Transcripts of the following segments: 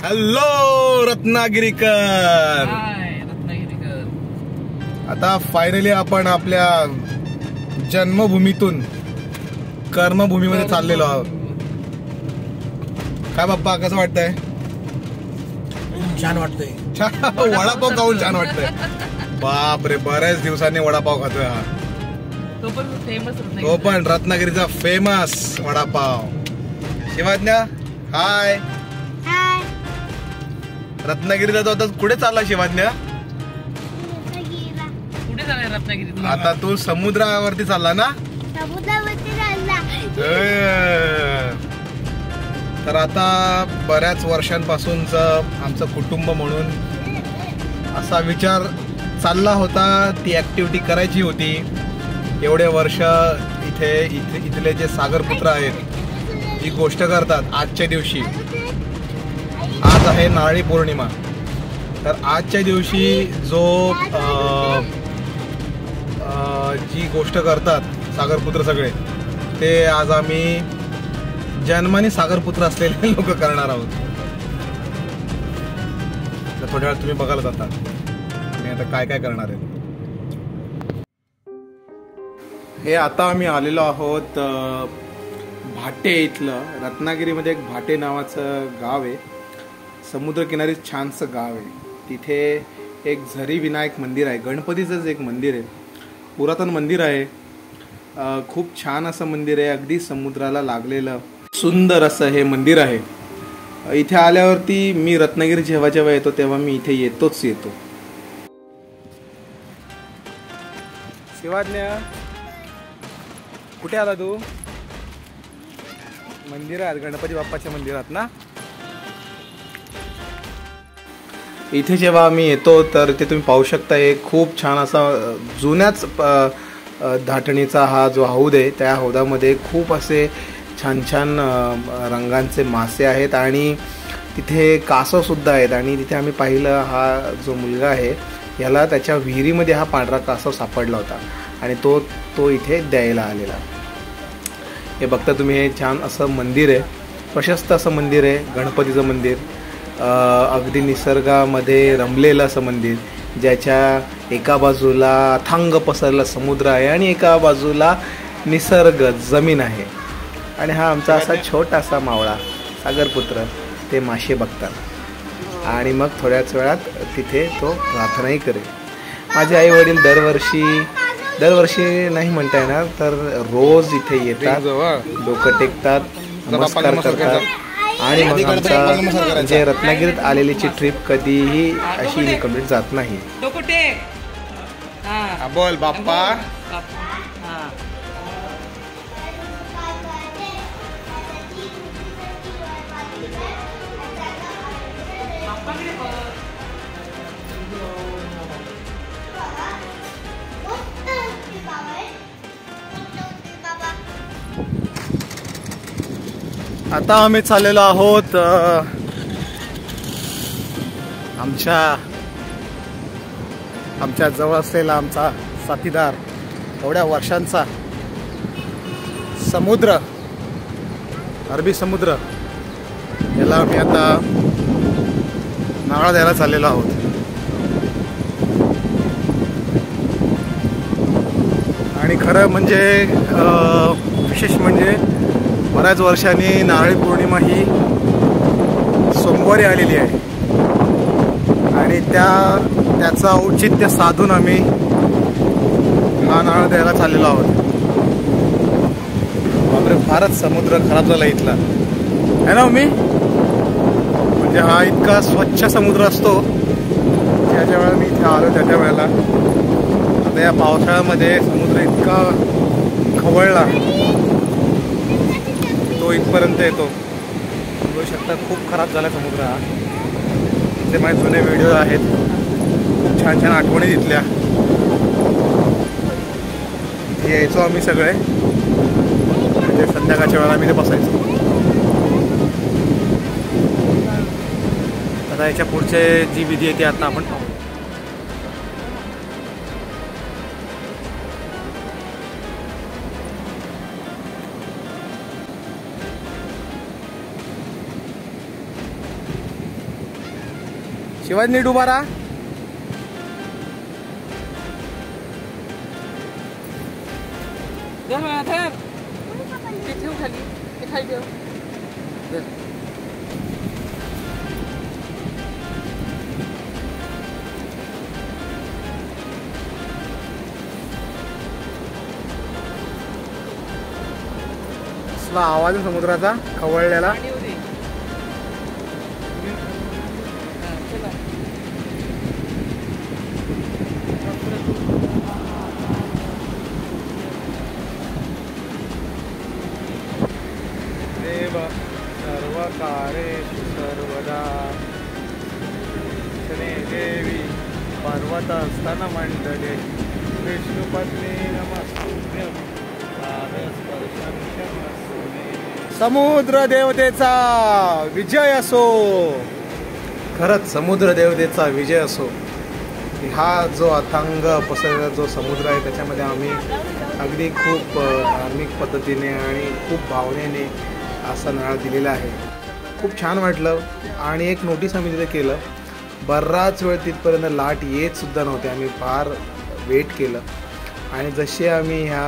Hello रत्नागिरीकर. आता finally आपण आपल्या जन्मभूमीतून कर्मभूमीमध्ये चाललेलो आहोत. काय बाप्पा कसं वाटतंय? छान वाटतंय. वडापाव खाऊन छान वाटतंय. बापरे, बऱ्याच दिवसांनी वडापाव खातोय हा. तो पण रत्नागिरीचा फेमस वडापाव. शिवाज्ञा हाय. रत्नागिरीला तो आता कुठे चालला शिवाज्ञा? कुठे चाललाय रत्नागिरी? आता तू समुद्रावरती चालला ना? समुद्रावरती चालला. तर आता बऱ्याच वर्षांपासूनच आमचं कुटुंब म्हणून असा विचार चालला होता, ती ऍक्टिव्हिटी करायची होती. एवढे वर्ष इथले जे सागरपुत्र आहेत जी गोष्ट करतात आजच्या दिवशी. आज आहे नारळी पौर्णिमा. तर आजच्या दिवशी जी गोष्ट करतात सागरपुत्र सगळे, ते आज आम्ही जन्माने सागरपुत्र असलेले लोक करणार आहोत. तर थोड्या वेळात तुम्ही बघायला जाता मी आता काय काय करणार आहे. हे आता आम्ही आलेलो आहोत भाटे इथलं. रत्नागिरीमध्ये एक भाटे नावाचं गाव आहे. समुद्रकिनारी छानसं गाव आहे. तिथे एक झरी विनायक मंदिर आहे. गणपतीचंच एक मंदिर आहे. पुरातन मंदिर आहे. खूप छान असं मंदिर आहे. अगदी समुद्राला लागलेलं सुंदर असं हे मंदिर आहे. इथे आल्यावरती मी रत्नागिरी जेव्हा येतो तेव्हा मी इथे येतो. शिवाज्ञा कुठे आला तू? मंदिरात, गणपती बाप्पाच्या मंदिरात ना? इथे जेव्हा आम्ही येतो तर ते तुम्ही पाहू शकता, एक खूप छान असा जुन्याच धाटणीचा हा जो हौद आहे. त्या हौदामध्ये खूप असे छान छान रंगांचे मासे आहेत आणि तिथे कासव सुद्धा आहेत. आणि तिथे आम्ही पाहिलं, हा जो मुलगा आहे याला त्याच्या विहिरीमध्ये हा पांढरा कासव सापडला होता आणि तो इथे द्यायला आलेला. हे बघता तुम्ही, हे छान असं मंदिर आहे. प्रशस्त असं मंदिर आहे. गणपतीचं मंदिर, अगदी निसर्गामध्ये रमलेलं असं मंदिर, ज्याच्या एका बाजूला अथांग पसरला समुद्र आहे आणि एका बाजूला निसर्ग जमीन आहे. आणि हा आमचा असा छोटासा मावळा सागरपुत्र ते मासे बघतात आणि मग थोड्याच वेळात तिथे तो प्रार्थनाही करेल. माझे आई वडील दरवर्षी नाही म्हणता येणार, तर रोज इथे येतात, डोकं टेकतात, नमस्कार करतात. आणि मग आमचा म्हणजे रत्नागिरीत आलेलीची ट्रिप कधीही अशी इनकम्प्लीट जात नाही. बोल बाप्पा. आता आम्ही चाललेलो आहोत आमच्या जवळ असलेला आमचा साथीदार, एवढ्या वर्षांचा समुद्र, अरबी समुद्र, याला आम्ही आता नारळ द्यायला चाललेलो आहोत. आणि खरं म्हणजे विशेष म्हणजे बऱ्याच वर्षांनी नारळी पौर्णिमा ही सोमवारी आलेली आहे आणि त्याचं औचित्य साधून आम्ही हा नारळ द्यायला चाललेलो आहोत. बापरे, फारच समुद्र खराब झाला इथला आहे ना मी. म्हणजे हा इतका स्वच्छ समुद्र असतो, ज्याच्या वेळेला मी इथे आलो त्याच्या वेळेला. आता या पावसाळ्यामध्ये समुद्र इतका खवळला, तो इथपर्यंत येतो. बघू शकता, खूप खराब झाला समुद्र हा. ते माझे जुने व्हिडिओ आहेत, खूप छान छान आठवणी तिथल्या. इथे यायचो आम्ही सगळे, म्हणजे संध्याकाळच्या वेळेला आम्ही इथे बसायचो. आता याच्या पुढचे जी विधी आहे ती आता आपण पाहू. शिवाजी नीट उभा राहा. कसला आवाज आहे समुद्राचा खवळलेला. देव सर्वकारेषु सर्वदा शने देवी पर्वत स्तनमण्डले विष्णुपत्नी नमस्तुभ्यं पादस्पर्शं क्षमस्व मे. समुद्र देवतेचा विजय असो. खरंच समुद्र देवतेचा विजय असो. हा जो अथांग पसरलेला जो समुद्र आहे त्याच्यामध्ये आम्ही अगदी खूप धार्मिक पद्धतीने आणि खूप भावनेने असा नारळ दिलेला आहे. खूप छान वाटलं. आणि एक नोटीस आम्ही तिथे केलं, बराच वेळ तिथपर्यंत लाट येत सुद्धा नव्हते. आम्ही फार वेट केलं आणि जसे आम्ही ह्या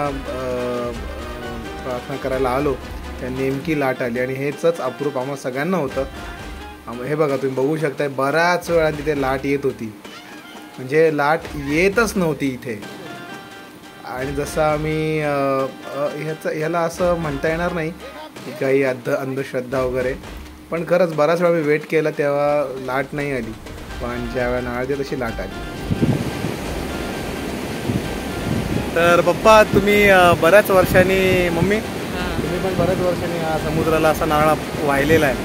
प्रार्थना करायला आलो त्या नेमकी लाट आली आणि हेच अप्रूप आम्हाला सगळ्यांना होतं. हे बघा तुम्ही बघू शकताय, बऱ्याच वेळा तिथे लाट येत होती, म्हणजे लाट येतच नव्हती इथे. आणि जसं आम्ही ह्याला असं म्हणता येणार नाही की काही अंधश्रद्धा वगैरे, पण खरंच बराच वेळा मी वेट केला तेव्हा लाट नाही आली, पण ज्यावेळेला नारळ दिला तशी लाट आली. तर पप्पा तुम्ही बऱ्याच वर्षांनी, मम्मी तुम्ही पण बऱ्याच वर्षांनी हा समुद्राला असा नारळ वाहिलेला आहे,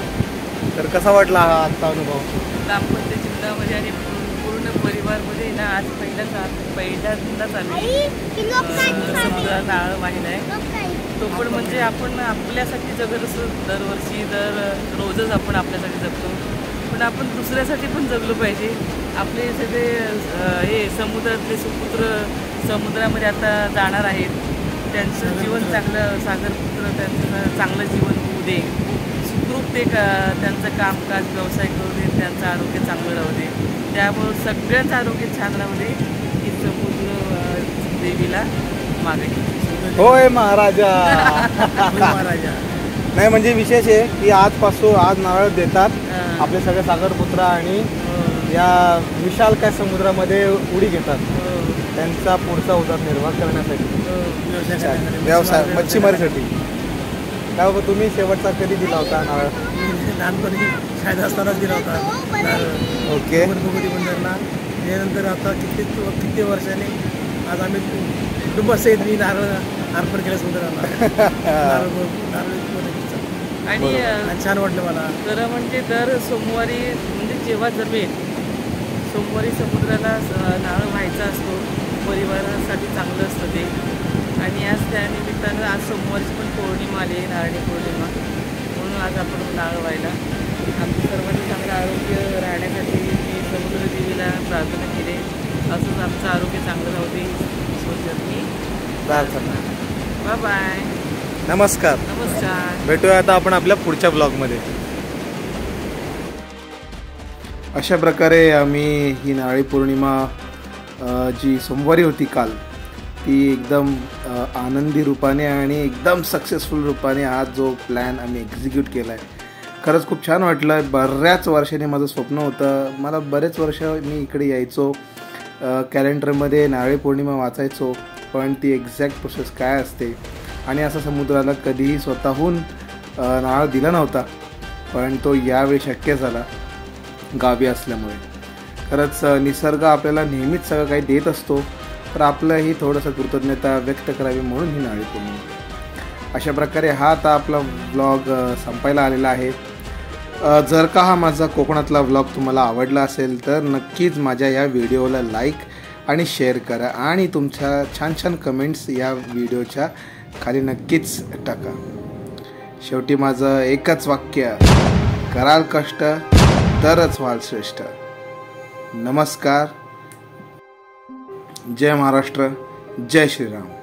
तर कसा वाटला हा आजचा अनुभव? दाम्पत्य जीवनामध्ये आणि पूर्ण परिवारमध्ये ना आज पहिल्यांदाच आम्ही समुद्राला नारळ वाहिला आहे. तो पण म्हणजे आपण आपल्यासाठी जगत असतो दरवर्षी, रोजच आपण आपल्यासाठी जगतो, पण आपण दुसऱ्यासाठी पण जगलो पाहिजे. आपले सगळे हे समुद्रातले सुपुत्र समुद्रामध्ये आता जाणार आहेत, त्यांचं जीवन चांगलं, सागरपुत्र त्यांचं चांगलं जीवन होऊ दे, सुखरूप ते त्यांचं कामकाज व्यवसाय करू दे, त्यांचं आरोग्य चांगलं राहू दे, त्यामुळं सगळ्यांचं आरोग्य छान राहू दे ही समुद्र देवीला मागे. होय महाराजा. नाही म्हणजे विशेष आहे की आजपासून आज नारळ देतात आपले सगळे सागरपुत्र आणि या विशाल काय समुद्रामध्ये उडी घेतात त्यांचा पुढचा उदरनिर्वाह करण्यासाठी, व्यवसाय मच्छीमारीसाठी. काय बाबा तुम्ही शेवटचा कधी दिला होता नारळ? लहानपणी शाळेत असतानाच दिला होता. ओके. बंदरला त्यानंतर आता किती वर्षाने आज आम्ही कुटुंबासहित मी नारळ अर्पण केलं समुद्राला. आणि छान वाटलं मला. खरं म्हणजे दर सोमवारी म्हणजे जेव्हा जमेल सोमवारी समुद्राला नारळ व्हायचा असतो, परिवारासाठी चांगलं असतं ते. आणि आज त्यानिमित्तानं आज सोमवारची पण पौर्णिमा आली, नारळी पौर्णिमा, म्हणून आज आपण नारळ व्हायला. आमचं सर्वांनी चांगलं आरोग्य राहण्यासाठी मी समुद्र देवीला प्रार्थना केली, असंच आमचं आरोग्य चांगलं राहू दे मी प्रार्थना. Bye bye. नमस्कार. नमस्कार. भेटूया आता आपण आपल्या पुढच्या ब्लॉगमध्ये. अशा प्रकारे आम्ही ही नारळी पौर्णिमा जी सोमवारी होती काल, ती एकदम आनंदी रूपाने आणि एकदम सक्सेसफुल रूपाने हा जो प्लॅन आम्ही एक्झिक्यूट केला आहे. खरंच खूप छान वाटलं. बऱ्याच वर्षाने माझं स्वप्न होतं. मला बरेच वर्ष मी इकडे यायचो, कॅलेंडरमध्ये नारळी पौर्णिमा वाचायचो, पण ती एक्झॅक्ट प्रोसेस काय असते आणि असा समुद्राला कधीही स्वतःहून नारळ दिला नव्हता, पण तो यावेळी शक्य झाला गावी असल्यामुळे. खरंच निसर्ग आपल्याला नेहमीच सगळं काही देत असतो, तर आपलंही थोडंसं कृतज्ञता व्यक्त करावी म्हणून ही नारळी पौर्णिमा. अशा प्रकारे हा आता आपला व्लॉग संपायला आलेला आहे. जर का हा माझा कोकणातला व्लॉग तुम्हाला आवडला असेल तर नक्कीच माझ्या या व्हिडिओला लाईक आणि शेअर करा आणि तुमच्या छान छान कमेंट्स या व्हिडिओच्या खाली नक्कीच टाका. शेवटी माझं एकच वाक्य, कराल कष्ट तरच व्हाल श्रेष्ठ. नमस्कार. जय महाराष्ट्र. जय श्रीराम.